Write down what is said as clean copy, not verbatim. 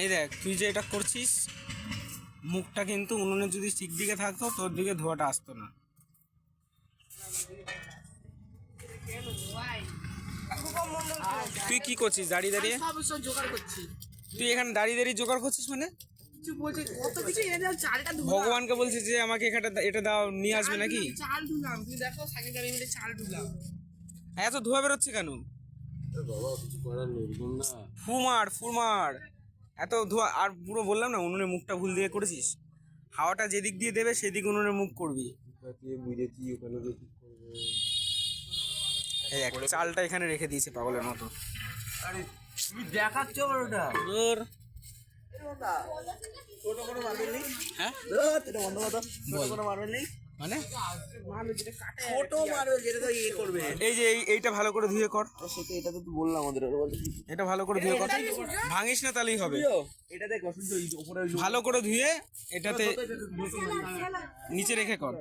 এই দেখ তুই যে এটা করছিস, মুখটা কিন্তু উনুনে যদি ঠিক দিকে থাকতো তোর দিকে ধোঁয়াটা আসতো না। তুই কি করছিস দাঁড়িয়ে দাঁড়িয়ে? জোগাড় করছি। তুই এখানে দাঁড়িয়ে দাঁড়িয়ে জোগাড় করছিস মানে? কিছু বলছে কত কিছু এনে চালটা ধুলাম। ভগবানকে বলছিস যে আমাকে এটা দাও, নিয়ে আসবে নাকি? চাল ধুলাম, তুমি দেখো সাকিব আমি মিলে চাল ধুলাম। এত ধোঁয়া বেরোচ্ছে কেন? বাবা কিছু করার নেই, এরকম না। ফুমার এত ধোঁয়া। আর পুরো বললাম না উনুনে মুখটা ভুল দিয়ে করেছিস। হাওয়াটা যেদিক দিয়ে দেবে সেদিক উনুনে মুখ করবি। বুঝেছি ওখানে গিয়ে ঠিক করবো। এই দেখ চালটা এখানে রেখে দিয়েছে পাগলের মতো। আরে তুমি দেখাচ্ছ ওটা তোর ছোট কোনো মারবেল নেই। হ্যাঁ এটা বন্ধ কথা। ছোট কোনো মারবেল নেই মানে ছোট মারবেল যেটা তো ইয়ে করবে। এই যে এইটা ভালো করে ধুয়ে কর। সেটা এটা তো বললাম ওদের এটা ভালো করে ধুয়ে কর, ভাঙিস না তাহলেই হবে। এটা দেখো শুধু উপরে ভালো করে ধুয়ে এটাতে নিচে রেখে কর।